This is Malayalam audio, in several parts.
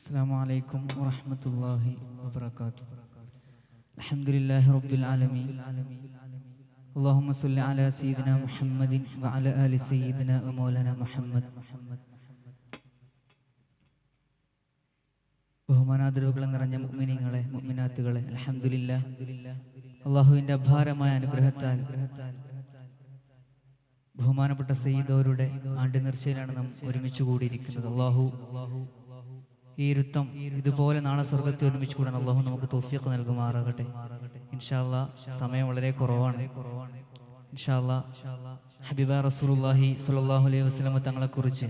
السلام عليكم ورحمة الله وبركاته. الحمد لله رب العالمين. اللهم صل على سيدنا محمد وعلى آل سيدنا ومولانا محمد. ബഹുമാനാദരവുകൾ നിറഞ്ഞ മുഅ്മിനീങ്ങളെ മുഅ്മിനാത്തുകളെ, അൽഹംദുലില്ലാഹ് അല്ലാഹുവിന്റെ അപാരമായ അനുഗ്രഹത്താൽ ബഹുമാനപ്പെട്ട സയ്യിദോരുടെ ആണ്ട് നേർച്ചയിലാണ് നാം ഒരുമിച്ച് കൂടിയിരിക്കുന്നത്. അല്ലാഹു ഈ ഇരുത്തം ഇതുപോലെ നാളെ സ്വർഗ്ഗത്തിൽ ഒരുമിച്ച് കൂടാൻ അല്ലാഹു നമുക്ക് തൗഫീഖ് നൽകുമാറാകട്ടെ. ഇൻഷാ അല്ലാഹ് സമയം വളരെ കുറവാണ്. ഇൻഷാ അല്ലാഹ് ഹബീബായ റസൂലുള്ളാഹി സ്വല്ലല്ലാഹു അലൈഹി വസല്ലം തങ്ങളെ കുറിച്ച്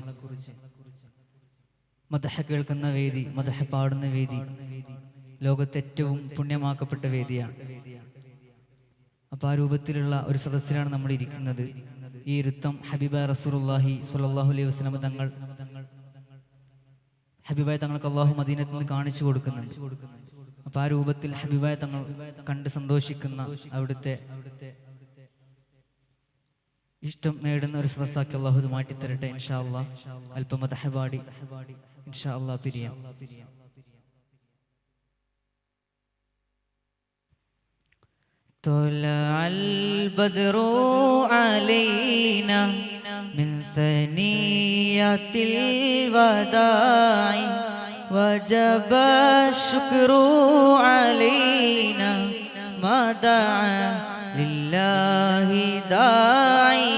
മദ്ഹ് കേൾക്കുന്ന വേദി, മദ്ഹ് പാടുന്ന വേദി ലോകത്തെ ഏറ്റവും പുണ്യമാക്കപ്പെട്ട വേദിയാണ്. അപ്പൊ ആ രൂപത്തിലുള്ള ഒരു സദസ്സിലാണ് നമ്മൾ ഇരിക്കുന്നത്. ഈ ഇരുത്തം ഹബീബായ റസൂലുള്ളാഹി സ്വല്ലല്ലാഹു അലൈഹി വസല്ലം ഹബീബായ തങ്ങൾക്ക് അല്ലാഹു മദീനത്തിൽ നിന്ന് കാണിച്ചു കൊടുക്കുന്നുണ്ട്. അപ്പൊ ആ രൂപത്തിൽ ഹബീബായ തങ്ങൾ കണ്ട് സന്തോഷിക്കുന്ന, അവിടുത്തെ ഇഷ്ടം നേടുന്ന ഒരു സദസ്സാക്കി അല്ലാഹു ഇത് മാറ്റിത്തരട്ടെ. ഇൻഷാ അല്ലാഹ് അല്പം മദ്ഹ് പാടി ഇൻഷാ അല്ലാഹ് പിരിയാം. طلع البدر علينا من ثنيات الوداع وجب الشكر علينا ما دعا لله داعي.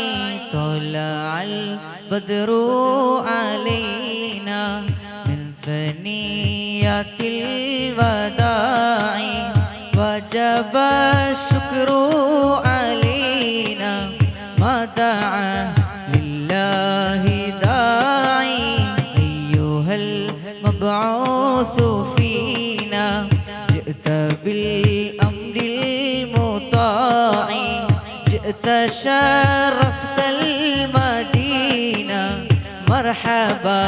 طلع البدر علينا من ثنيات الوداع وجب الشكر علينا ما دعا لله داعي. أيها المبعوث فينا جئت بالأمر المطاع جئت شرفت المدينة مرحبا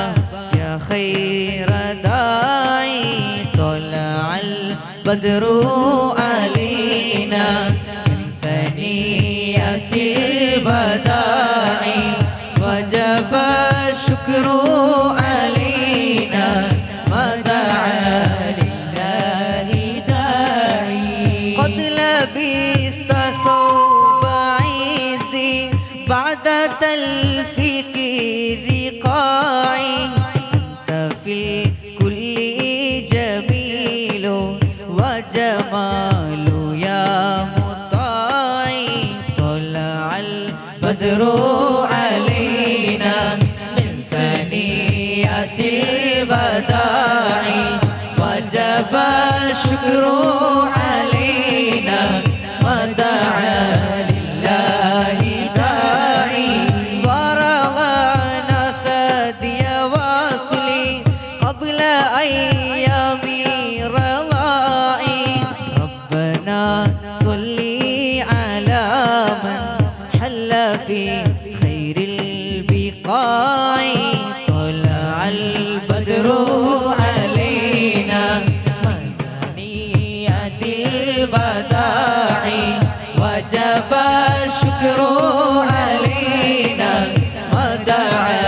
يا خير داعي. طلع البدر علينا من ثنيات الوداع وجب الشكر علينا ما دعا لله داعي. قد لبست ثوب عزي بعد تلفيك ذقاعي أنت في الكل جميل وجمال يا مطاعي. طلع البدر علينا من ثنيات الوداع وجب الشكر علينا ودعا لله داعي. ورغانا ثدي واصلي قبل أيام رضائي. ربنا صلي على من حل في خير البقاع. طلع البدر علينا من ثنيات الوداع وجب الشكر علينا ودعا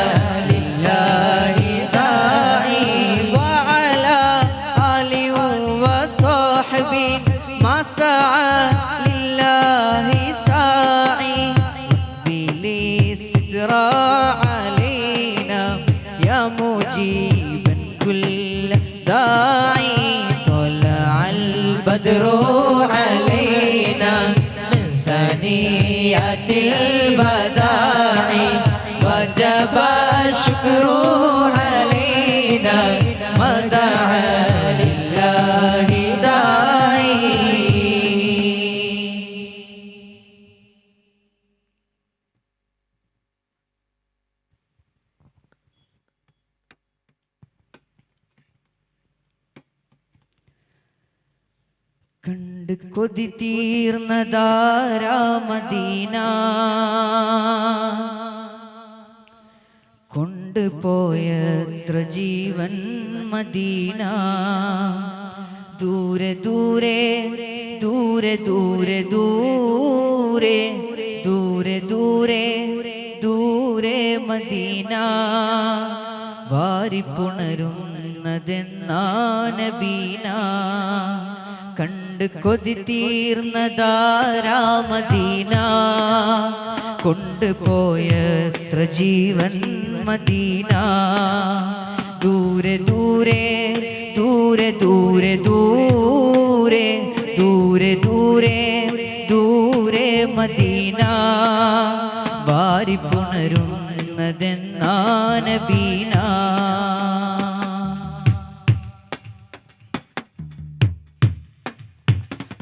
لله داعي. وعلى آل وصحبه ما سعى لله ساعي. واصبر الستر علينا يا مجيبا كل داعي. طلع البدر علينا من ثنيات الوداع وجب الشكر علينا ما دعا لله داعي. കണ്ട് കൊതി തീർന്നതാരാ മദീന കൊണ്ടുപോയത്ര ജീവൻ മദീന. ദൂരെ ദൂരെ ദൂരെ ദൂരെ ദൂരെ ദൂരെ ദൂരെ ദൂരെ മദീന. വാരിപ്പുണരുന്ന നബീന കണ്ട് കൊതി തീർന്നതാരാ മദീന കൊണ്ടുപോയത്ര ജീവൻ മദീന ദൂരെ ദൂരെ ദൂരെ ദൂരെ ദൂരെ ദൂരെ ദൂരെ ദൂരെ മദീന വാരി പുണരുന്നതെന്നാ നബീന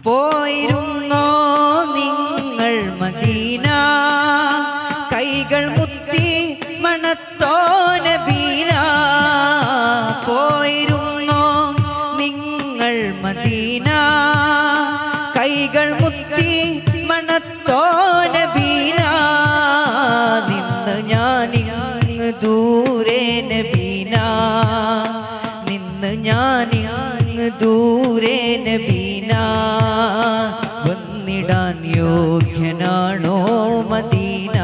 പോയിരുന്നോ നിങ്ങൾ മദീന കൈകൾ മുത്തി മണത്തോ നബീന പോയിരുന്നോ നിങ്ങൾ മദീന കൈകൾ മുത്തി മണത്തോ നബീന നിന്ന് ഞാനിങ്ങ് ദൂരെ നബീന നിന്ന് ഞാനിങ്ങ് ദൂരെ നബീന വന്നിടാൻ യോഗ്യനാണോ മദീന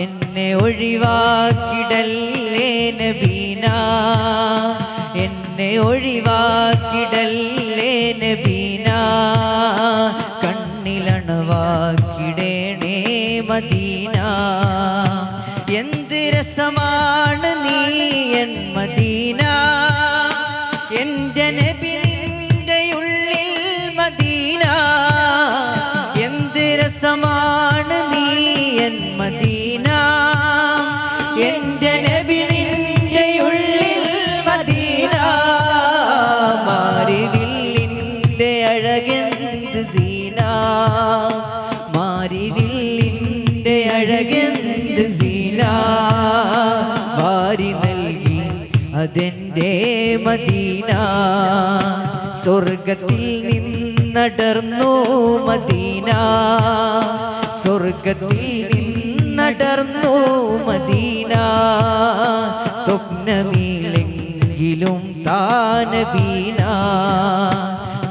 എന്നെ ഒഴിവാക്കിടല്ലേ നബീന എന്നെ ഒഴിവാക്കിടല്ലേ നബീന കണ്ണിലണവാക്കിടേണേ മദീന എന്ത് രസമാണ് നീ എൻ മദീന എൻ്റെ നബി നിന്റെ ഉള്ളിൽ മദീന എന്ത് രസമാണ് നീ എൻ മദീന എൻ്റെ നബി നിന്റെ ഉള്ളിൽ മദീന മാരിവില്ലിൻ്റെ അഴകെന്ത് സീന മാരിവില്ലിൻ്റെ അഴകെന്ത് സീന വാരി നൽകി അതെൻ്റെ മദീന സ്വർഗത്തിൽ നിന്നടർന്നു മദീന സ്വർഗത്തിൽ നിന്നടർന്നു മദീന സ്വപ്നമിലെങ്കിലും താനബീന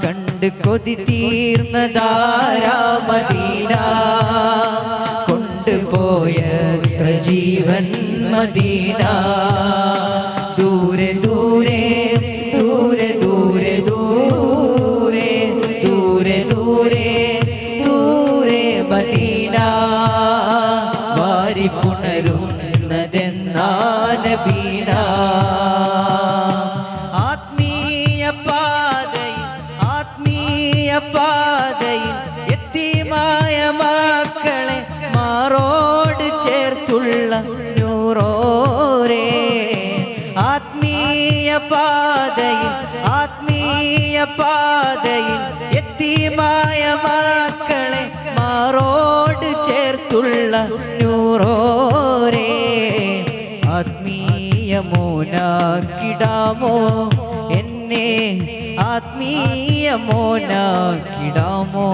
കണ്ട് കൊതി തീർന്നതാരാ മദീന കൊണ്ടുപോയത്ര ജീവൻ മദീന ദൂരെ ദൂരെ ദൂരെ ദൂരെ ദൂരെ ദൂരെ ദൂരെ ദൂരെ മദീന വാരി പുണരുന്നതെന്നാ നബീന ആത്മീയ പാതയിൽ യതീമായ മക്കളെ മാറോട് ചേർത്തുള്ള നൂറോരേ ആത്മീയ പാതയിൽ യതീമായ മക്കളെ മാറോട് ചേർത്തുള്ള നൂറോരേ ആത്മീയ മോനാക്കിടാമോ എന്നെ ആത്മീയ മോനാക്കിടാമോ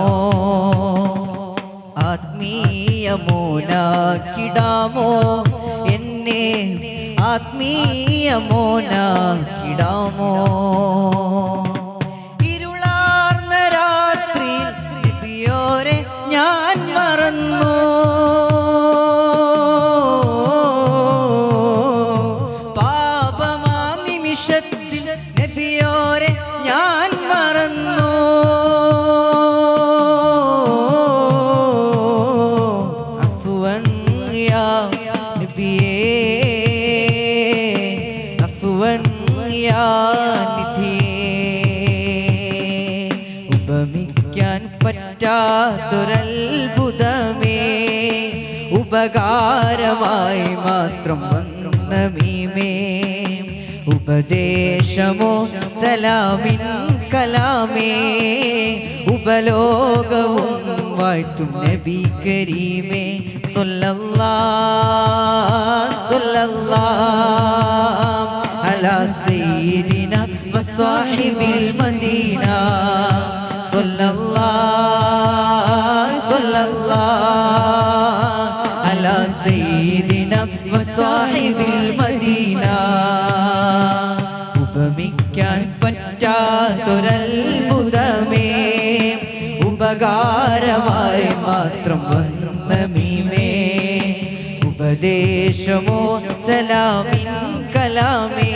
ആത്മീയ മോനാക്കിടാമോ എന്നെ ആത്മീയ മോനാക്കിടാമോ ഇരുളാർന്ന രാത്രിയിൽ നബിയോരെ ഞാൻ മറന്നു പാപമാം നിമിഷത്തിൽ നബിയോരെ ഞാൻ മറന്നു അഫ്വൻ യാ നബിയേ അഫ്വൻ യാ നിധിയേ ഉപമിക്കാൻ പറ്റാത്തൊരത്ഭുതമേ ഉപകാരമായി മാത്രം വന്ന മീമേ ഉപദേശമോ സലാമിൻ കലാമേ ഉപലോകവും വാഴ്ത്തും നബി കരീമേ സല്ലല്ലാഹു സല്ലല്ലാഹു അലാ സയ്യിദിന വസാഹിബിൽ മദീന സല്ലല്ലാഹു സല്ലല്ലാഹു അലാ സയ്യിദിന വസാഹിബിൽ മദീന ഉപമിക്കാൻ പറ്റാത്തൊരത്ഭുതമേ ഉപകാരമായി മാത്രം വന്ന മീമേ ഉപദേശമോ സലാമിൻ കലാമേ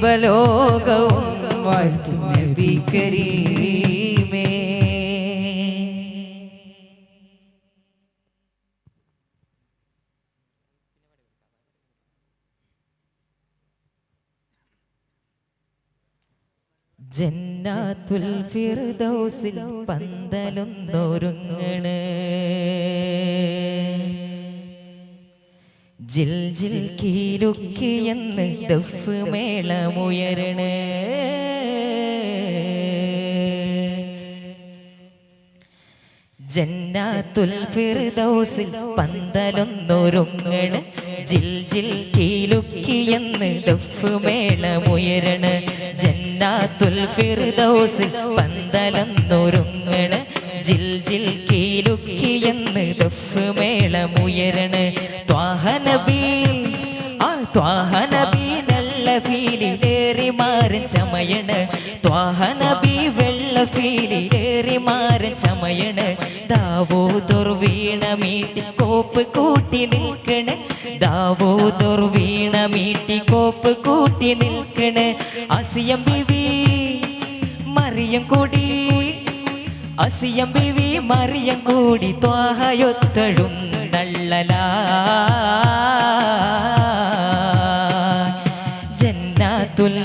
സർവലോകവും വാഴ്ത്തും നബി കരീമേ. ജന്നാത്തുൽ ഫിർദൗസിൽ പന്തലൊന്നൊരുങ്ങണ്, ജിൽ ജിൽ കീലുക്കിയെന്ന് ദഫ് മേളമുയരണേ. ജന്നാത്തുൽ ഫിർദൗസിൽ പന്തലൊന്നൊരുങ്ങണ്, ജിൽ ജിൽ കീലുക്കിയെന്ന് ദഫ് മേളമുയരണേ. ജന്നാത്തുൽ ഫിർദൗസിൽ പന്തലൊന്നൊരുങ്ങണ്, ജിൽ ജിൽ കീലുക്കിയെന്ന് ദഫ് മേളമുയരണേ. ത്വാഹ നബി ത്വാഹ നബി നല്ല ഫീലിലേറി മാരൻ ചമയണ്, ത്വാഹ നബി വെള്ള ഫീലിലേറി മാരൻ ചമയണ്. ദാവൂദർ വീണ മീട്ടി കോപ്പ് കൂട്ടി നിൽക്കണ്, ദാവൂദർ വീണ മീട്ടി കോപ്പ് കൂട്ടി നിൽക്കണ്. അസിയം ബിവി മറിയം കൂടി, അസിയം ബിവി മറിയം കൂടി ത്വാഹയൊത്തഴും നള്ളലാ. ജന്നാത്തുൽ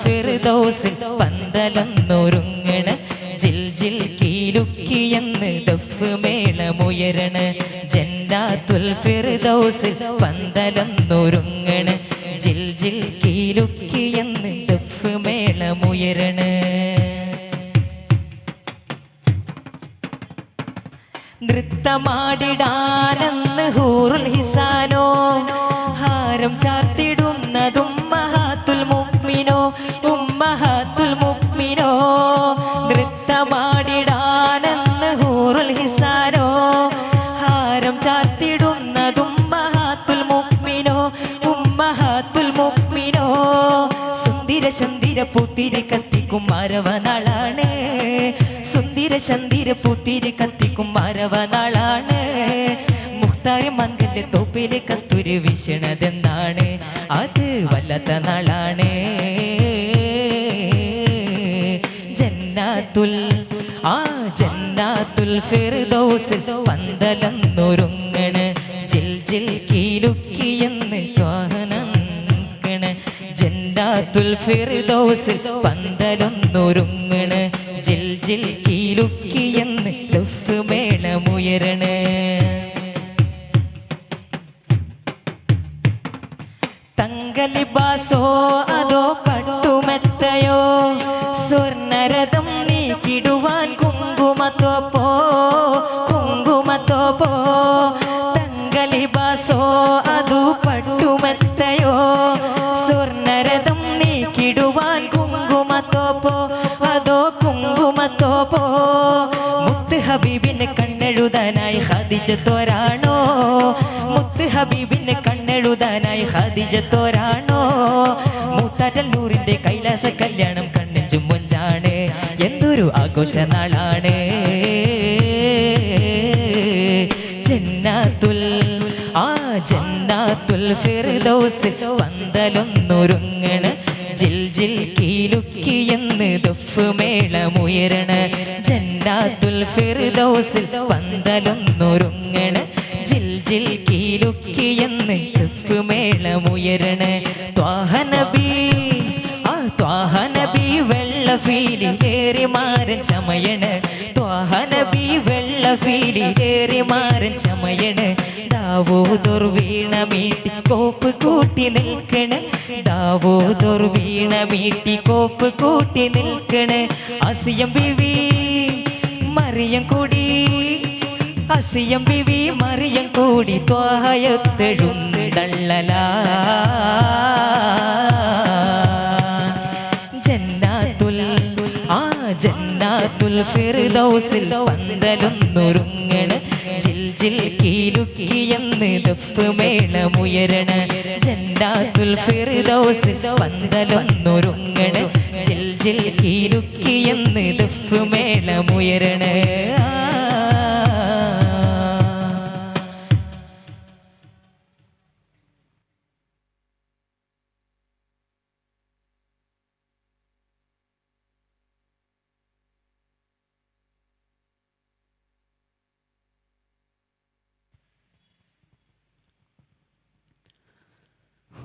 ഫിർദൗസിൽ പന്തലൊന്നൊരുങ്ങണ്, ജിൽ ജിൽ കീലുക്കിയെന്ന് ദഫ് മേളമുയരണേ. ജന്നാത്തുൽ ഫിർദൗസിൽ പന്തലൊന്നൊരുങ്ങണ്, ജിൽ ജിൽ കീലുക്കിയെന്ന് ദഫ് മേളമുയരണേ. നൃത്തമാടിടാനെന്ന് ഹൂറുൽ ഹിസാനോ, ഹാരം ചാർത്തിടുന്നതും ഉമ്മഹാത്തുൽ മുഅ്മിനോ, ഉമ്മഹാത്തുൽ മുഅ്മിനോ. നൃത്തമാടിടാനെന്ന് ഹൂറുൽ ഹിസാനോ, ഹാരം ചാർത്തിടുന്നതും ഉമ്മഹാത്തുൽ മുഅ്മിനോ, ഉമ്മഹാത്തുൽ മുഅ്മിനോ. സുന്ദര ചന്ദിര പൂത്തിരി കത്തിക്കും മരവനാളാണ്, സുന്ദര ചന്ദിര പൂത്തിരി കത്തിക്കും മരവനാളാണ്. മുഖ്താരി മംഗല്യ തോപ്പിലെ കസ്തൂരി വീശണതെന്നാണ്, അത് വല്ലാത്ത നാളാണ്. ജന്നാത്തുൽ ഫിർദൗസിൽ പന്തലൊന്നൊരുങ്ങണ്, ജിൽ ജിൽ കീലുക്കിയെന്ന് ത്വാഹനക്കണ്. ജന്നാത്തുൽ ഫിർദൗസിൽ പന്തലൊന്നൊരുങ്ങണ്, ജിൽ ജിൽ കീലുക്കിയെന്ന് ദഫ് മേളമുയരണേ. തങ്കലിബാസോ അതോ പട്ടുമെത്തയോ, സ്വർണരഥം നീക്കിടുവാൻ കുങ്കുമത്തോപ്പോ, കുങ്കുമത്തോപ്പോ. തങ്കലിബാസോ അതോ പട്ടുമെത്തയോ, സ്വർണരഥം നീക്കിടുവാൻ കുങ്കുമത്തോപ്പോ, അതോ കുങ്കുമത്തോപ്പോ. മുത്ത് ഹബീബിന് കണ്ണെഴുതാനായി ഖദീജത്തോരാണോ, മുത്ത് ഹബീബിന് കണ്ണെഴുതാനായി ഖദീജത്തോരാണോ. മൂത്താറ്റൽ നൂറിന്റെ കൈലാസ കല്യാണം കണ്ണെഞ്ചും മുഞ്ചാണ്, എന്തൊരു ആഘോഷനാളാണ്. ജന്നാത്തുൽ ഫിർദൗസിൽ പന്തലൊന്നൊരുങ്ങണ്, ജിൽ ജിൽ കീലുക്കിയെന്ന് ദഫ് മേളമുയരണേ. ജന്നാത്തുൽ ഫിർദൗസിൽ പന്തലൊന്നൊരുങ്ങണ്, ജിൽ ജിൽ കീലുക്കിയെന്ന് ദഫ് മേളമുയരണേ. ത്വാഹ നബി വെള്ള ഫീലിലേറി മാരൻ ചമയണ്, ത്വാഹ നബി വെള്ള ഫീലിലേറി മാരൻ ചമയണ്. ദാവൂദർ വീണ മീട്ടി കോപ്പ് കൂട്ടി നിൽക്കണ്, ദാവൂദർ വീണ മീട്ടി കോപ്പ് കൂട്ടി നിൽക്കണ്. അസിയം ബിവി മറിയം കൂടി, അസിയം ബിവി മറിയം കൂടി ത്വാഹയൊത്തഴും നള്ളലാ. ജന്നാത്തുൽ ഫിർദൗസിൽ പന്തലൊന്നൊരുങ്ങണ്, ജിൽ ജിൽ കീലുക്കിയെന്ന് ദഫ് മേളമുയരണേ. ജന്നാത്തുൽ ഫിർദൗസിൽ പന്തലൊന്നൊരുങ്ങണ്, ജിൽ ജിൽ കീലുക്കിയെന്ന് ദഫ് മേളമുയരണേ.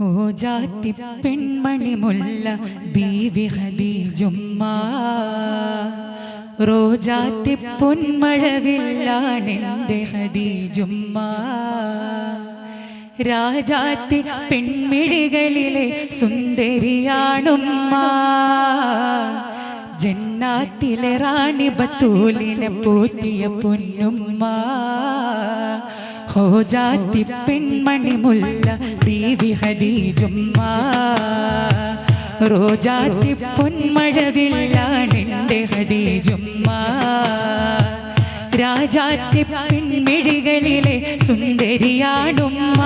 ഓ ജാതി പെൺമണി മുല്ല ബീവി ഖദീജുമ്മ റോജാത്തി പൊന്മഴവില്ലാണെൻ്റെ ഖദീജുമ്മ രാജാത്തി പെൺമിഴികളിലെ സുന്ദരിയാണുമ്മ ജന്നാത്തിലെ റാണി ബത്തൂലിനെ പോറ്റിയ പൊന്നുമ്മ ഹോജാത്തി പെൺമണി മുല്ല ബീവി ഖദീജുമ്മ റോജാത്തി പൊന്മഴവില്ലാണെൻ്റെ ഖദീജുമ്മ രാജാത്തി പെൺമിഴികളിലെ സുന്ദരിയാണുമ്മ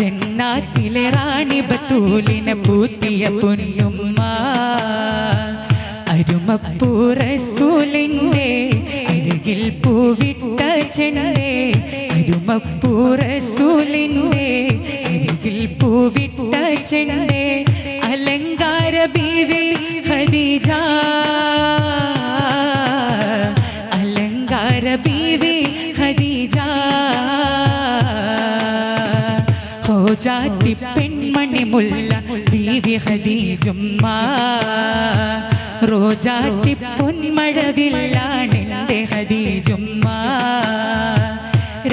ജന്നാത്തിലെ റാണി ബത്തൂലിനെ പൂത്തിയ പൊന്നുമ്മ അരുമപ്പൂ റസൂലിൻ്റെ അഴകിൽ പൂവിട്ട ചെണ്ടേ അരുമപ്പൂ റസൂലിൻ്റെ അഴകിൽ പൂവിട്ട ചെണ്ടേ അലങ്കാര ബീവി ഖദീജ അലങ്കാര ബീവി ഖദീജ ഹോജാത്തി പെൺമണി മുല്ല ബീവി ഖദീജുമ്മ റോജാത്തി പൊന്മഴവില്ലാണെൻ്റെ ഖദീജുമ്മ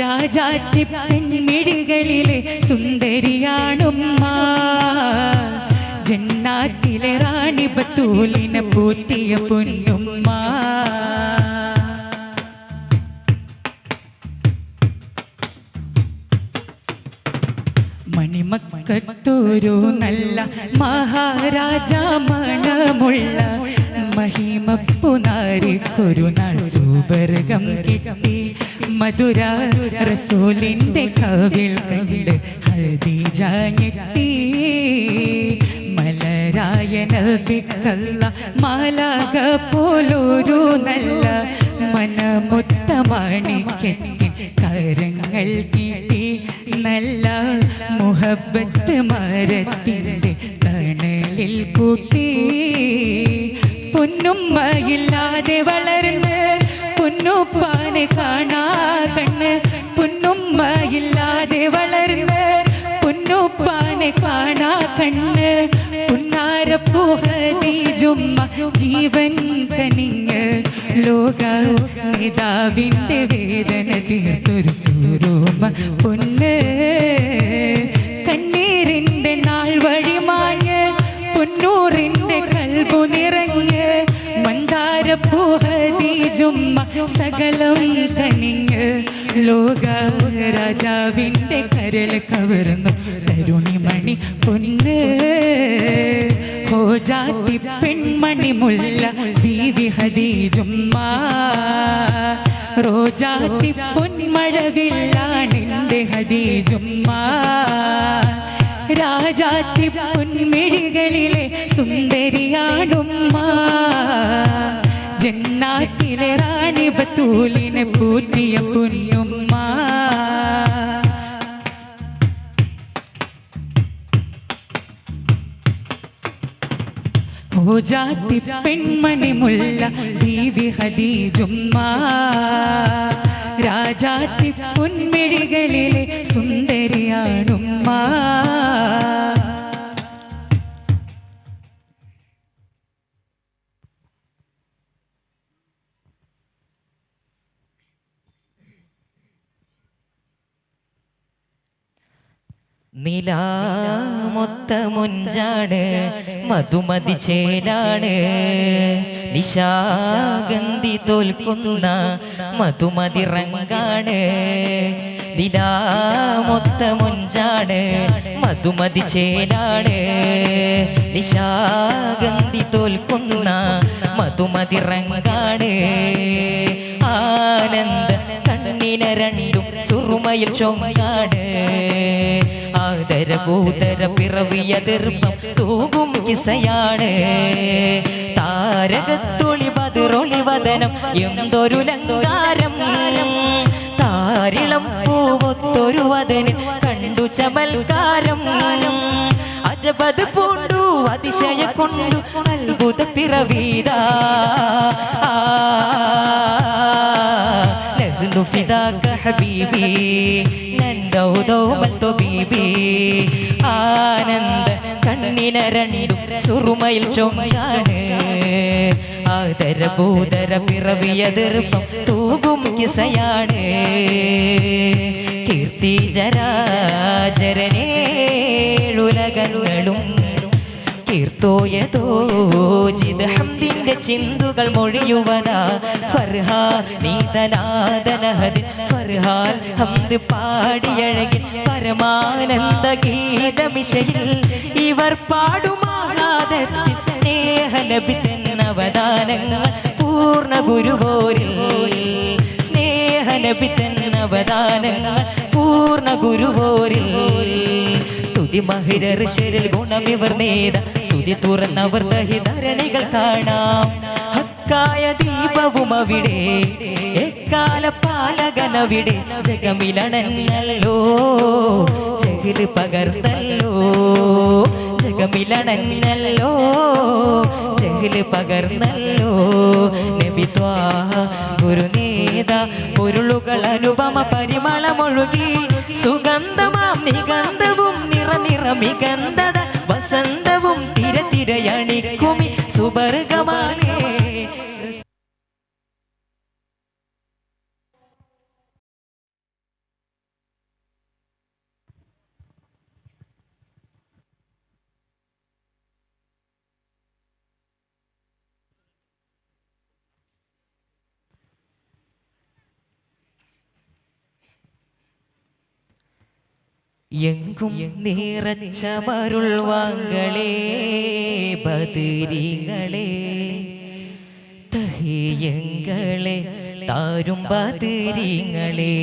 രാജാത്തി പെൺമിഴികളിലെ സുന്ദരിയാണുമ്മ ജന്നാത്തിലെ റാണി ബത്തൂലിനെ പൂറ്റിയ പൊന്നുമ്മ മണിമക്കത്തൊരു നല്ല മഹാരാജ മണമുള്ള മഹിമപ്പുനാരിക്കൊരു നാൾ സുവർഗം കിട്ടി മധുര റസൂലിൻ്റെ കവിൾ കണ്ട് ഖദീജ ഞെട്ടി മലരായ നബിക്കല്ല മാലാക പോലൊരു നല്ല മനമൊത്ത മാണിക്യത്തിൻ കരങ്ങൾ കിട്ടി നല്ല മുഹബത്ത് മരത്തിൻ്റെ തണലിൽ കൂട്ടി പൊന്നുമ്മയില്ലാതെ വളർന്ന് പൊന്നുപ്പാനെ കാണാ കണ്ണ് പൊന്നുമ്മയില്ലാതെ വളർന്ന് പൊന്നുപ്പാനെ കാണാ കണ്ണ് പുന്നാരപ്പൂ ഖദീജുമ്മ ജീവൻ കനിഞ്ഞ് ലോക നേതാവിൻ്റെ വേദന തീർത്തൊരു സൂറുമ പൊന്ന് കണ്ണീരിൻ്റെ നാൾ വഴി മാഞ്ഞ് പൊന്നൂറിൻ്റെ കൽബു നിറഞ്ഞ് മന്ദാരപ്പൂ ഖദീജുമ്മ സകലം കനിഞ്ഞ് ലോക രാജാവിൻ്റെ കരൾ കവർന്നു തരുണിമണി പൊന്ന് ഹോജാത്തി പെൺമണി മുല്ല ബീവി ഖദീജുമ്മ റോജാത്തി പൊന്മഴവില്ലാണെൻ്റെ ഖദീജുമ്മ രാജാത്തി പൊന്മിഴികളിലെ സുന്ദരിയാണുമ്മ ജന്നാത്തിലെ റാണി ബത്തൂലിനെ പൂറ്റിയ പൊന്നുമ്മ ഹോജാത്തി പെൺമണി മുല്ല ബീവി ഖദീജുമ്മ രാജാത്തി പൊന്മിഴികളിലെ സുന്ദരിയാണുമ്മ നിലാമൊത്ത മുഞ്ചാണ് മധുമതി ചേലാണ് നിശാഗന്ധി തോൽക്കുന്ന മധുമതി റങ്കാണ് നിലാമൊത്ത മുഞ്ചാണ് മധുമതി ചേലാണ് നിശാഗന്ധി തോൽക്കുന്ന മധുമതി റങ്കാണ് ആനന്ദ കണ്ണിന രണ്ടും സുറുമയിൽ ചൊങ്കാണ് ആദരഭൂതര പിറവിയ ദീർഘം തൂകും കിസയാണ് താരകത്തൊളി ബദറൊളി വദനം എന്തൊരു ലങ്കാരം താരിളം പൂവൊത്തൊരു വദന് കണ്ടു ചമൽക്കാരം അജബത് പൂണ്ടു അതിശയ കൊണ്ടു അത്ഭുത പിറവീതാ ഫിദാക ഹബീബി നന്ദൗ ദൗമൽ തൊബീബി ആനന്ദ കണ്ണിന രണ്ടും സുറുമയിൽ ചൊങ്ങാണ് ആദരഭൂതര പിറവിയ ദീർഘം തൂകും കിസയാണ് കീർത്തി ജരാജരനേഴുലകങ്ങളും കീർത്തോയതോജിത് ഹംദിന്റെ ചിന്തുകൾ മൊഴിയുവതാ ഫർഹാ നീതനാദനഹദ് ഫർഹാൽ ഹംദ് പാടിയഴകിൽ പരമാനന്ദ ഗീതമിശയിൽ ഇവർ പാടുമാളാദത്തിൽ സ്നേഹനബി തന്നവദാനങ്ങൾ പൂർണ്ണ ഗുരുവോരിൽ സ്നേഹനബി തന്നവദാനങ്ങൾ പൂർണ്ണ ഗുരുവോരിൽ സ്തുതി മഹിരർഷരിൽ ഗുണമിവർ നേത സ്തുതി തുറന്നവർ ദഹിധരണികൾ കാണാം ഹക്കായ ദീപവും അവിടെ എക്കാല പാലകനവിടെ ജഗമിലണഞ്ഞല്ലോ ജഗില് പകർന്നല്ലോ ജഗമിലണഞ്ഞല്ലോ ജഗില് പകർന്നല്ലോ നബി ത്വാഹ ഗുരുനേത പൊരുളുകൾ അനുപമ പരിമളമൊഴുകി സുഗന്ധമാം നിഗന്ധവും നിറമികന്ധത വസന്തവും തിരതിരയണിക്കുമി സുബർഗമാലേ എങ്കും നിറച്ച മരുൾവാങ്ങളെ ബദരീങ്ങളെ തഹിയങ്ങളെ താരും ബദരീങ്ങളെ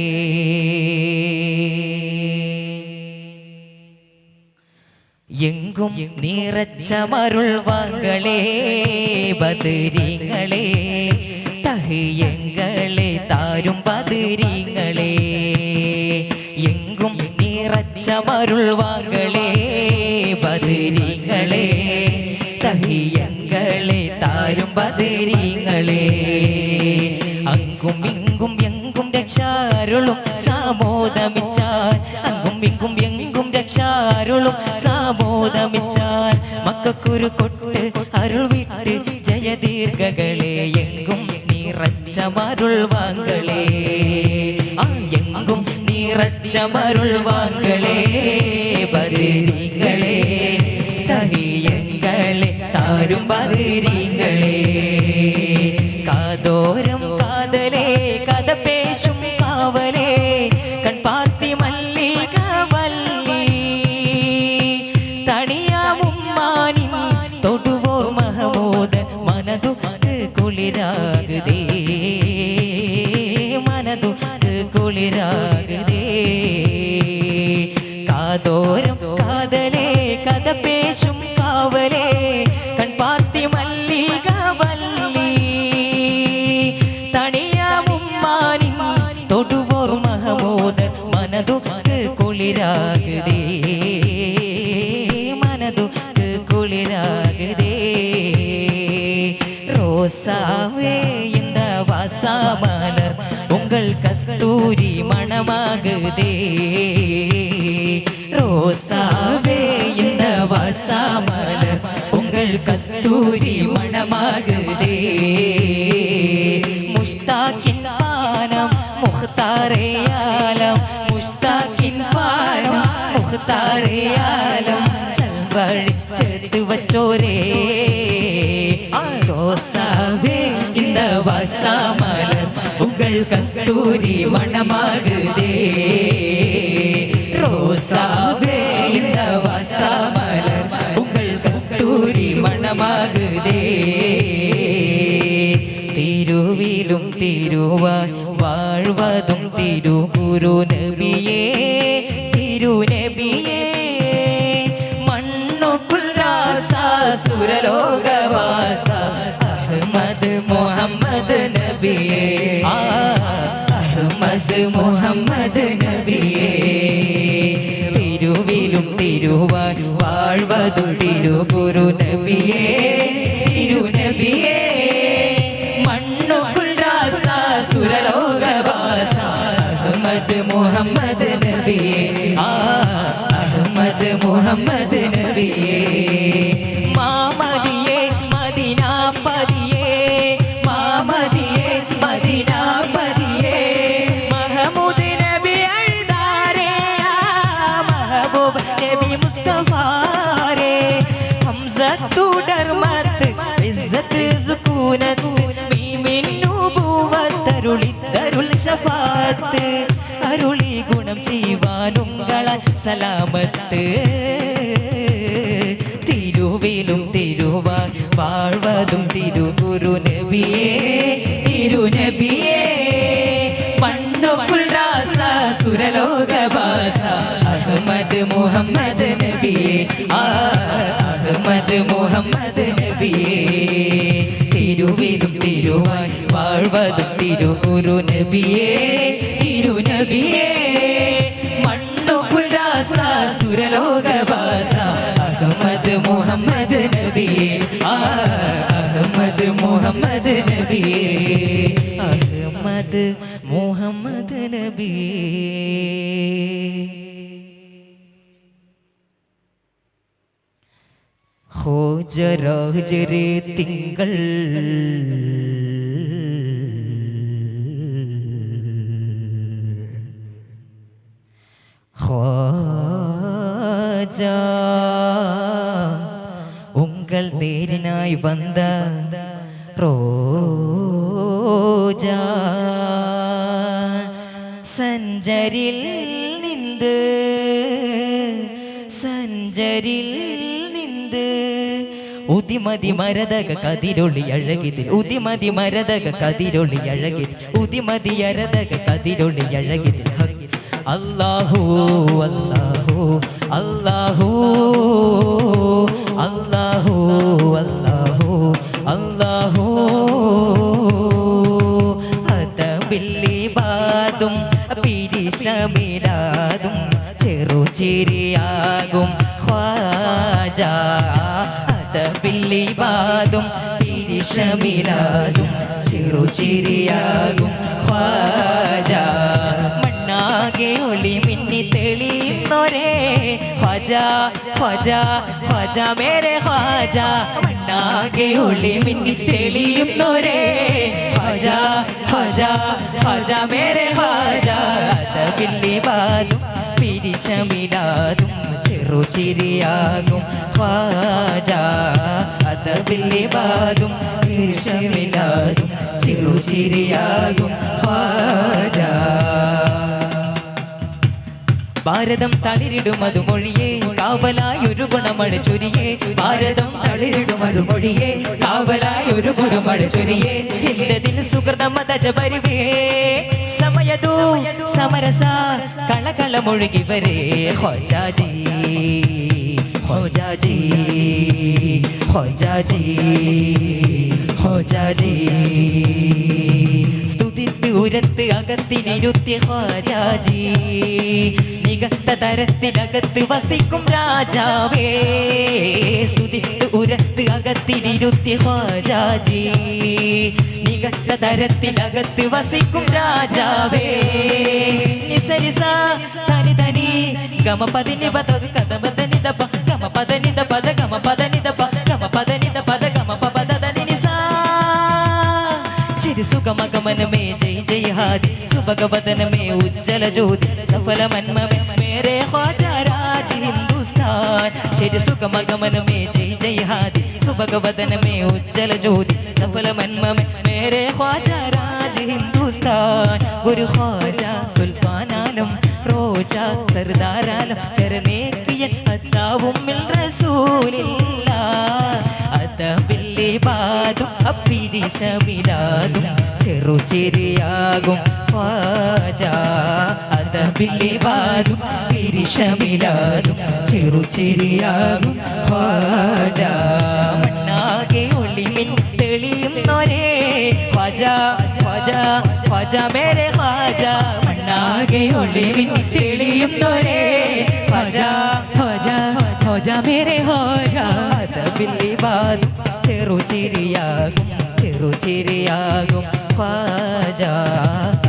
എങ്കും നിറച്ച മരുൾവാങ്ങളെ ബദരീങ്ങളെ തഹിയങ്ങളെ താരും ബദരീങ്ങളെ എങ്കും നിറച്ച മരുൾവാങ്ങളെ ബദരീങ്ങളെ തഹിയങ്ങളെ താരും ബദരീങ്ങളെ അങ്കും ഇങ്കും എങ്കും രക്ഷാരുളും സാമോദമിച്ചാൽ അങ്കും ഇങ്കും എങ്കും രക്ഷാരുളും സാമോദമിച്ചാൽ മക്കക്കുരു കൊട്ട് അരുൾ വിട്ട് ജയദീർഘകളെ എങ്കും നിറച്ച മരുൾവാങ്ങളെ എങ്കും നിറച്ച മരുൾവാങ്ങളെ ബദരീങ്ങളെ തഹിയങ്ങളെ താരും ബദരീങ്ങളെ കാതോരം കാതലേ കഥ പേശും കാവലേ കൺപാർത്തി മല്ലിക വല്ലി തണിയാമുമ്മാനിൻ തൊടുവോർ മഹമൂദ് മനതു കുളിരാകുതേ മനതു കുളിരാകുതേ കാതോരം കാതലേ കഥ പേശും കാവലേ കൺപാർത്തി മല്ലിക വല്ലി തണിയാമുമ്മാനിൻ തൊടുവോർ മഹമൂദ് മനതു കുളിരാകുതേ മനതു കുളിരാകുതേ ரோசாவே இந்த வாசாமலர் உங்கள் கஸ்தூரி மணமாகுதே ரோசாவே இந்த வாசாமலர் உங்கள் கஸ்தூரி மணமாகுதே முஷ்தாக்கின் பானம் முഖ്താരേ ആലം മുഷ്താഖിൻ പാനം മുഖ്താരേ ആലം സൽവഴി ചേർത്ത് വച്ചോരേ ரோசாவே இந்த வாசாமலர் உங்கள் கஸ்தூரி மணமாகுதே ரோசாவே இந்த வாசாமலர் உங்கள் கஸ்தூரி மணமாகுதே തിരുവിലും തിരുവാൻ വാഴ്വതും തിരുഗുരു നബിയേ തിരുനബിയേ മണ്ണുകുൽ രാസ സുരലോകവാസ അഹ്മദ് മുഹമ്മദ് നബിയേ അഹ്മദ് മുഹമ്മദ് നബിയേ തിരുവിലും തിരുവാൻ വാഴ്വതും തിരുഗുരു നബിയേ തിരുനബിയേ സുരലോകവാസ അഹ്മദ് മുഹമ്മദ് നബിയേ മുഹമ്മദ് നബിയേ മാമദിയേ മദീനാപതിയേ മാമദിയേ മദീനാപതിയേ മഹമൂദ് നബി അഴുതാരേ മഹബൂബ് നബി മുസ്തഫാരേ ഹംസത്തു ഡർമത്ത് ഇസ്സത്ത് സുകൂനത്ത് മീമിൻ നൂബുവത്തരുളിത്തരുൾ ശഫാഅത്ത് അരുളി ഗുണം ചെയ്യുവാനുങ്ങള സലാമത്ത് തിരുവിലും തിരുവാൻ വാഴ്വതും തിരുഗുരു നബിയേ തിരുനബിയേ മണ്ണുകുൽ രാസ സുരലോകവാസ അഹ്മദ് മുഹമ്മദ് നബിയേ അഹ്മദ് മുഹമ്മദ് നബിയേ തിരുവിലും തിരുവാൻ വാഴ്വതും തിരുഗുരു നബിയേ തിരുനബിയേ മണ്ണുകുൽ രാസ സുരലോകവാസ അഹ്മദ് മുഹമ്മദ് നബിയേ അഹ്മദ് മുഹമ്മദ് നബിയേ അഹ്മദ് മുഹമ്മദ് നബിയേ ഹോജരാജരേ തിങ്കൾ ഖ്വാജ உங்கள் தேரினாய் வந்த ரோஜா സഞ്ചരിൽ നിന്ത് ഉദിമതി മരതക കതിരൊളി അഴകിതിൽ ഉദിമതി മരതക കതിരൊളി അഴകിതിൽ ഉദിമതി അരതക കതിരൊളി അഴകിതിൽ അല്ലാഹു അല്ലാഹു അല്ലാഹു അല്ലാഹു അല്ലാഹു അല്ലാഹു അതബില്ലിബാദും പിരിശമിരാദും ചെറുചിരിയാകും ഖ്വാജ അതബില്ലിബാദും പിരിശമിരാദും ചെറുചിരിയാകും ഖ്വാജ മണ്ണാകെ ഒളി മിന്നി തെളിയുന്നോരേ ഖ്വാജ ഖ്വാജ ഖ്വാജ മേരെ ഖ്വാജ മണ്ണാകെ ഒളി മിന്നി തെളിയുന്നോരേ ഖ്വാജ ഖ്വാജ ഖ്വാജ മേരെ ഖ്വാജ അതബില്ലിബാദും പിരിശമിലാദും ചെറുചിരിയാകും ഖ്വാജ അതബില്ലിബാദും പിരിശമിലാദും ചെറുചിരിയാകും ഖ്വാജ ഭാരതം തളിരിടുമതു മൊഴിയേ കാവലായൊരു ഗുണമഴ ചൊരിയേ ഭാരതം തളിരിടുമതു മൊഴിയേ കാവലായൊരു ഗുണമഴ ചൊരിയേ ഹിന്ദതിൽ സുഹൃതമതജപരിവേ സമയതോ സമരസ കളകള മൊഴുകി വരേ ഖ്വാജാജി ഖ്വാജാജി ഖ്വാജാജി ഖ്വാജാജി സ്തുതിത്ത് ഉരത്ത് അകത്തിനിരുത്തിയ ഖ്വാജാജി നികത്ത തരത്തിനകത്ത് വസിക്കും രാജാവേ സ്തുതിത്ത് ഉരത്ത് അകത്തിനിരുത്തിയ ഖ്വാജാജി നികത്ത തരത്തിനകത്ത് വസിക്കും രാജാവേ നിസരിസ തനി തനി ഗമ പതിനി പദ കഥമതനി ദപ ഗമ പദനി ദ പദ ഗമ പദനി ദപ ഗമ പദനി ദ പദ ഗമ പദ ധനി നിസാ ശരി സുഗമഗമനമേ ജയ ജയ ഹാദി സുഭഗവദനമേ ഉജ്ജല ജ്യോതി സഫല മന്മമേ മേരെ ഖ്വാജ രാജ് ഹിന്ദുസ്ഥാൻ ശരി സുഗമഗമനമേ ജയ ജയ ഹാദി സുഭഗവദനമേ ഉജ്ജല ജ്യോതി സഫല മന്മമേ മേരെ ഖ്വാജ രാജ് ഹിന്ദുസ്ഥാൻ ഗുരു ഖ്വാജ സുൽത്താനാലം റോജ സർദാരാലം ചരനേക്കിയൻ അത്താവുമ്മിൽ റസൂലില്ലാ അതബില്ലിബാദും അപ്പിരിശമിലാദും ചെറുചിരിയാകും ഖ്വാജ അതബില്ലിബാദും പിരിശമിലാദും ചെറുചിരിയാകും ഖ്വാജ മണ്ണാകെ ഒളിമിൻ തെളിയുന്നോരേ ഖ്വാജ ഖ്വാജ ഖ്വാജ മേരെ ഖ്വാജ മണ്ണാകെ ഒളിമിൻ തെളിയുന്നോരേ ഖ്വാജ ഖ്വാജ ഖ്വാജ മേരെ ഖ്വാജ അതബില്ലിബാദും ചെറുചിരിയാകും ചെറുചിരിയാകും ഖ്വാജ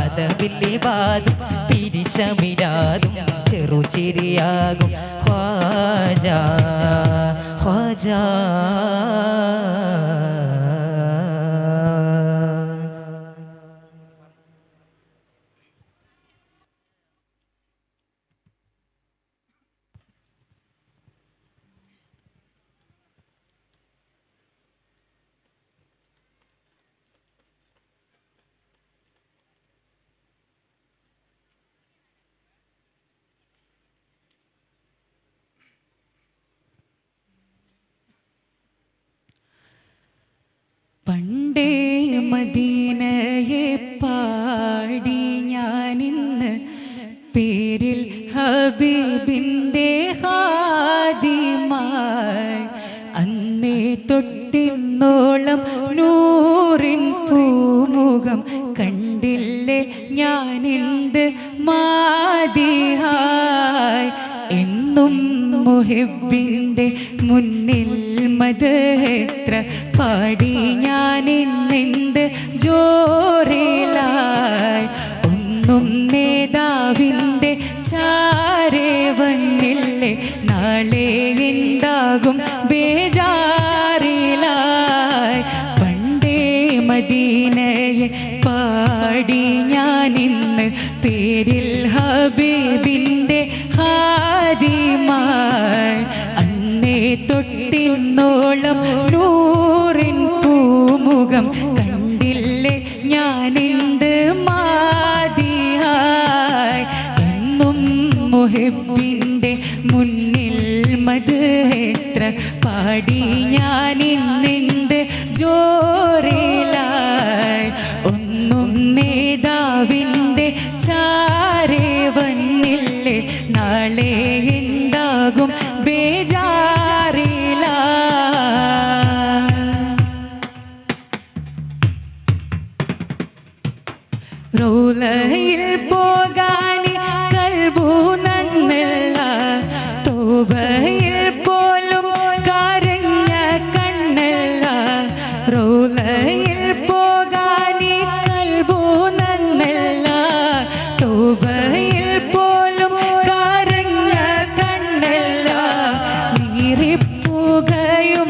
അതബില്ലിബാദും പിരിശ പിരിശമിലാതും ചെറുചിരിയാകും ഖ്വാജാ ഖ്വാജാ. പണ്ടേ മദീനയെ പാടി ഞാനിന്ന് പേരിൽ ഹബീബിൻ്റെ ഹാദിമായി. അന്നേ തൊട്ടിന്നോളം നൂറിൻ പൂമുഖം കണ്ടില്ലേ ഞാനെന്ത് മാദിഹായ്. എന്നും മുഹിബിൻ്റെ മുന്നിൽ മദെത്ര പാടി ഞാനിന്നെന്ത് ജോറിലായി. ഒന്നും നേതാവിൻ്റെ ചാരേ വന്നില്ലേ നാളെ എന്താകും ബേജാറിലായി. പണ്ടേ മദീനയെ പാടി ഞാനിന്ന് പേരിൽ ഹബീബിൻ്റെ ഹാദിമായി. അന്നേ തൊട്ടിന്നോളം നൂറിൻ പൂമുഖം കണ്ടില്ലേ ഞാനെന്ത് മാദിഹായ്. എന്നും മുഹിബിൻ്റെ മുന്നിൽ മദെത്ര പാടി ഞാനിന്നെന്ത് ജോറിലായി. ഒന്നും നേതാവിൻ്റെ ചാരേ വന്നില്ലേ നാളെ എന്താകും ബേജാറിലായി. റൗളയിൽ പോകാനി കൽബു നന്നല്ല, തൗബയിൽ പോലും കരഞ്ഞ കണ്ണല്ല. റൗളയിൽ പോകാനി കൽബു നന്നല്ല, തൗബയിൽ പോലും കരഞ്ഞ കണ്ണല്ല. നീറിപ്പുകയും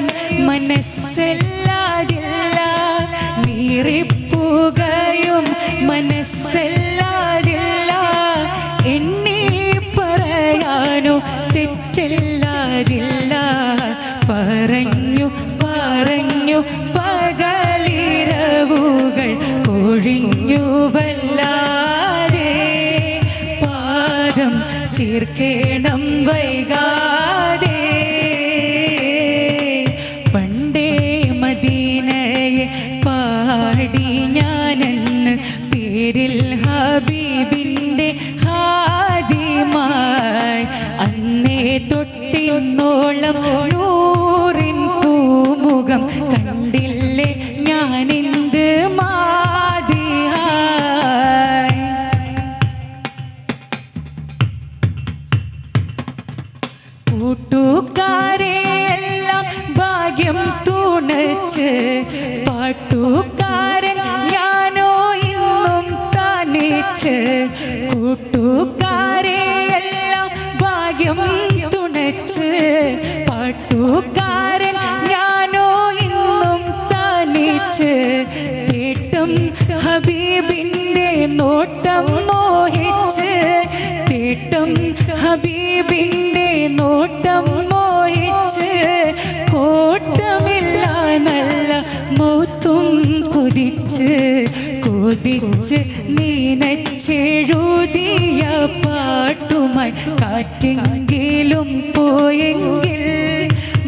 മനസ്സല്ലാതില്ല, നീറിപ്പുകയും മനസ്സല്ലാതില്ല. എന്നെ പറയാനോ തെറ്റല്ലാതില്ല. പറഞ്ഞു പറഞ്ഞു പകലിരവുകൾ കൊഴിഞ്ഞു വല്ലാതെ. പാദം ചേർക്കേണം വൈകാതെ. പണ്ടേ മദീനയെ പാടി ഞാനെന്ന് പേരിൽ ഹബീബിൻ്റെ ഹാദിമായി. അന്നേ തൊട്ടിന്നോളം നൂറിൻ പൂമുഖം കണ്ടില്ലേ ഞാനെന്ത് മാദിഹായ്. കൂട്ടുകാരെയെല്ലാം ഭാഗ്യം തുണച്ച് പാട്ടുകാരൻ ഞാനോ ഇന്നും തനിച്ച്. കൂട്ടുകാരെയെല്ലാം ഭാഗ്യം തുണച്ച് പാട്ടുകാരൻ ഞാനോ ഇന്നും തനിച്ച്. തേട്ടം ഹബീബിൻ്റെ നോട്ടം മോഹിച്ച്, തേട്ടം ഹബീബിൻ്റെ നോട്ടം മോഹിച്ച്. കോട്ടമില്ല നല്ല മൗത്തും കൊതിച്ച്, കൊതിച്ച് നീനച്ചെഴുതിയ പാട്ടുമായി കാറ്റെങ്കിലും പോയെങ്കിൽ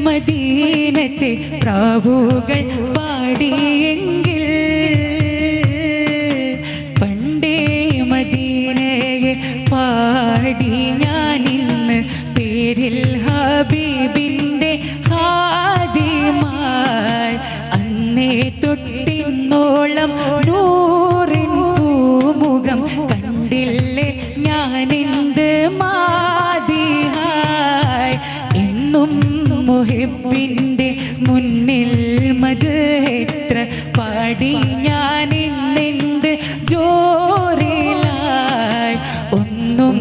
മദീനത്തെ പ്രാവുകൾ പാടിയെങ്കിൽ. പണ്ടേ മദീനയെ പാടി ഞാനിന്ന് പേരിൽ ഹബീബിൻ്റെ ഹാദിമായി. അന്നേ തൊട്ടിന്നോളം നൂറിൻ പൂമുഖം കണ്ടില്ലേ ഞാനെന്ത് മാദിഹായ്. എന്നും മുഹിബിൻ്റെ മുന്നിൽ മദെത്ര പാടി ഞാനിന്നെന്ത് ജോറിലായി. ഒന്നും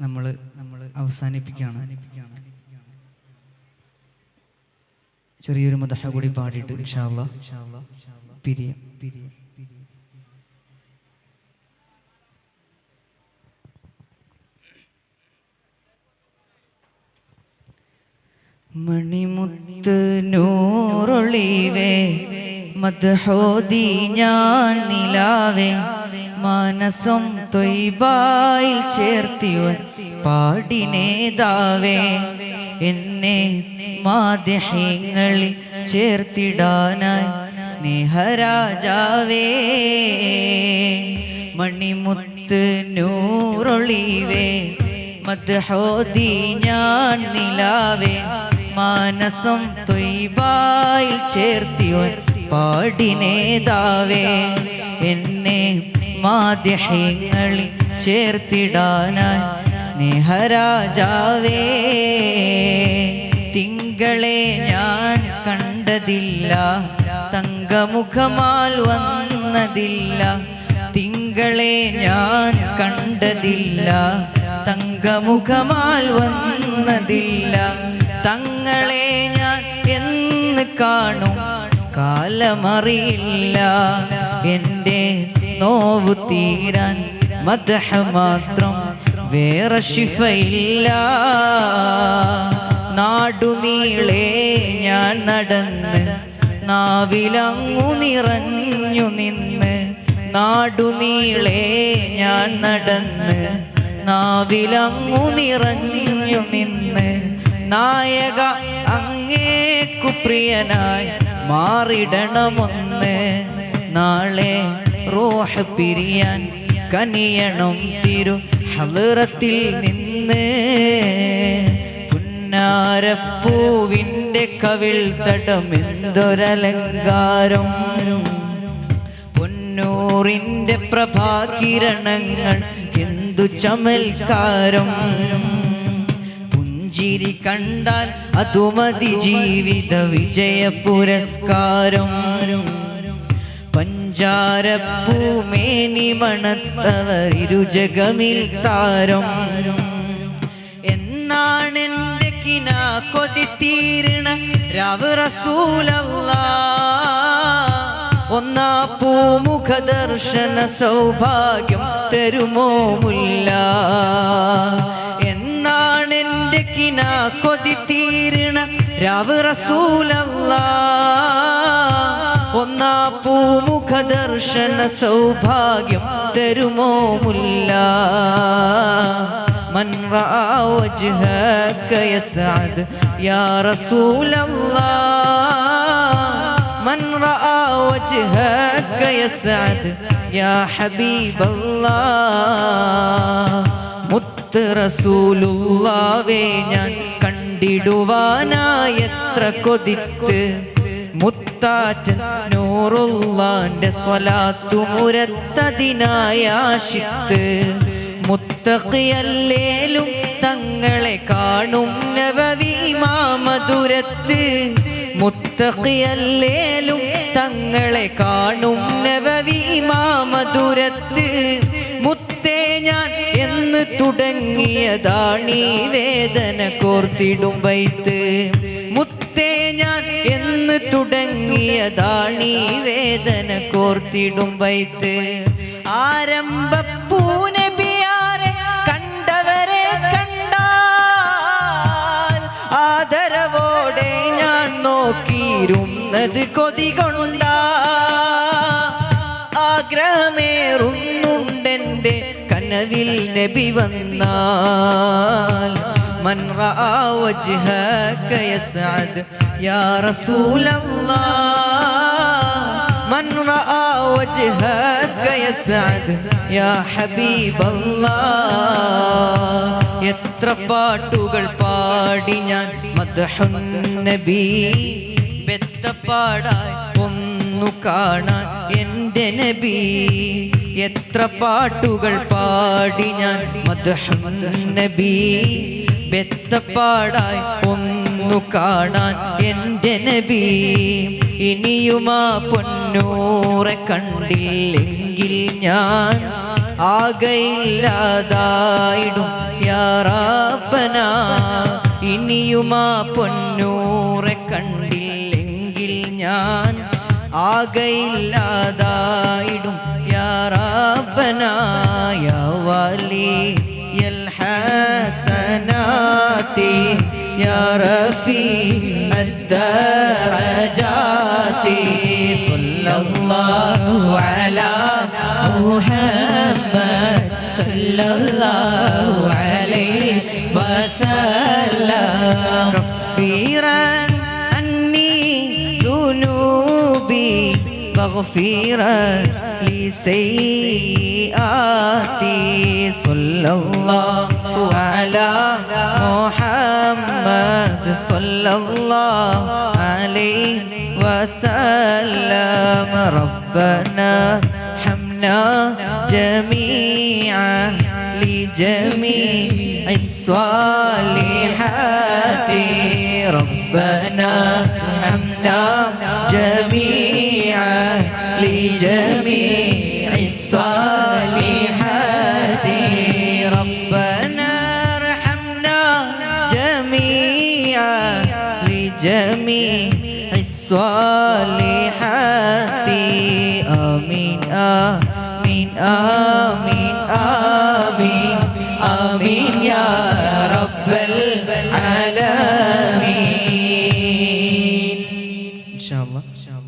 നമ്മൾ അവസാനിപ്പിക്കുകയാണ്. ചെറിയൊരു മദഹ കൂടി പാടിയിട്ട് ഇൻഷാ അല്ലാഹ് പിരിയാം. മണിമുത്ത് നൂറൊളിവേ മദ്ഹോദി ഞാൻ നിലാവേ മാനസം ത്വയ്ബായിൽ ചേർത്തിവൻ പാടിനേതാവേ എന്നെ മാദ്യഹങ്ങളിൽ ചേർത്തിടാനായി സ്നേഹരാജാവേ മണിമുത്ത് നൂറൊളിവേ മദ്ഹോദി ഞാൻ നിലാവേ മാനസം ത്വയ്ബായിൽ ചേർത്തിവൻ പാടിനേതാവേ എന്നെ മാദ്യഹങ്ങളിൽ ചേർത്തിടാനായി സ്നേഹരാജാവേ തിങ്കളെ ഞാൻ കണ്ടതില്ല തങ്കമുഖമാൽ വന്നതില്ല തിങ്കളെ ഞാൻ കണ്ടതില്ല തങ്കമുഖമാൽ വന്നതില്ല തങ്ങളെ ഞാൻ എന്ന് കാണും കാലമറിയില്ല എൻ്റെ നോവു തീരാൻ മദ്ഹ മാത്രം വേറെ ശിഫയില്ല നാടുനീളെ ഞാൻ നടന്ന് നാവിലങ്ങു നിറഞ്ഞു നിന്ന് നാടുനീളെ ഞാൻ നടന്ന് നാവിലങ്ങു നിറഞ്ഞു നിന്ന് നായക അങ്ങേക്കു പ്രിയനായി മാറിടണമൊന്ന് നാളെ റൂഹ് പിരിയാൻ കനിയണം തിരു ഹളറത്തിൽ നിന്ന് പുന്നാരപ്പൂവിൻ്റെ കവിൾ തടമെന്തൊരലങ്കാരം പൊന്നൂറിൻ്റെ പ്രഭാകിരണങ്ങൾ എന്തു ചമൽക്കാരം പുഞ്ചിരി കണ്ടാൽ അതുമതി ജീവിത വിജയ പുരസ്കാരം പഞ്ചാരപ്പൂമേനി മണത്തവർ ഇരുജഗമിൽ താരം എന്നാണെൻ്റെ കിനാ കൊതി തീരണ രാവ് റസൂലല്ലാഹ് ഒന്നാ പൂമുഖ ദർശന സൗഭാഗ്യം തരുമോ മുല്ല എന്നാണെൻ്റെ കിനാ കൊതി തീരണ രാവ് റസൂലല്ലാഹ് ഒന്നാ പൂമുഖ ദർശന സൗഭാഗ്യം തരുമോ മുല്ല മൻ റആ വജ്ഹക യസ്അദ് യാ റസൂലല്ലാഹ് മൻ റആ വജ്ഹക യസ്അദ് യാ ഹബീബല്ലാഹ് മുത്ത് റസൂലുള്ളാഹേ ഞാൻ കണ്ടിടുവാനായി എത്ര കൊതിത്ത് മുത്താറ്റൻ നൂറുള്ളാന്റെ സ്വലാത്തു മുരത്തതിനായി ആശിത്ത് മുത്തഖിയല്ലേലും തങ്ങളെ കാണും നബവി മാമധുരത്ത് മുത്തഖിയല്ലേലും തങ്ങളെ കാണും നബവി മാമധുരത്ത് മുത്തേ ഞാൻ എന്ന് തുടങ്ങിയതാണീ വേദന കോർത്തിടും വൈത്ത് മുത്തേ ഞാൻ എന്ന് തുടങ്ങിയതാണീ വേദന കോർത്തിടും വൈത്ത് ആരംഭപ്പൂനബിയാരെ കണ്ടവരെ കണ്ടാൽ ആദരവോടെ ഞാൻ നോക്കിയിരുന്നത് കൊതി കൊണ്ടാ ആഗ്രഹമേറുന്നുണ്ടെൻ്റെ കനവിൽ നബി വന്നാൽ من رأى وجهك يسعد يا رسول الله من رأى وجهك يسعد يا حبيب الله എത്ര പാട്ടുകൾ പാടി ഞാൻ മദ്ഹുൻ നബി ബെത്തപ്പാടായി ഒന്നു കാണാൻ എൻ്റെ നബി എത്ര പാട്ടുകൾ പാടി ഞാൻ മദ്ഹുൻ നബി ബെത്തപ്പാടായി ഒന്നു കാണാൻ എൻ്റെ നബി ഇനിയുമാ പൊന്നൂറെ കണ്ടില്ലെങ്കിൽ ഞാൻ ആകയില്ലാതായിടും യാ ഇനിയുമാ പൊന്നൂറെ കണ്ടില്ലെങ്കിൽ ഞാൻ ആകയില്ലാതായിടും യാ റബ്ബനാ യാ വലിയൽ ഹസനാതി യാ റഫീഅദ് ദറജാതി സല്ലല്ലാഹു അലാ മുഹമ്മദ് സല്ലല്ലാഹു അലൈഹി വസല്ലം കഫീറൻ അന്നി ദുനൂബി مغفرا لسيئاتي صلى الله على محمد صلى الله عليه وسلم ربنا ارحمنا جميعا لجميع الصالحات ربنا ارحمنا جميعا لجميع الصالحات ربنا ارحمنا جميعا لجميع الصالحات آمين آمين آمين آمين آمين يا رب العالمين إن شاء الله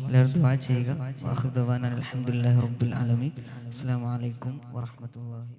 എല്ലാവരും ദുആ ചെയ്യുക. വആഖിറു ദഅവാനാ അൽഹംദുലില്ലാഹി റബ്ബിൽ ആലമീൻ. അസ്സലാമു അലൈക്കും വറഹ്മത്തുള്ളാഹി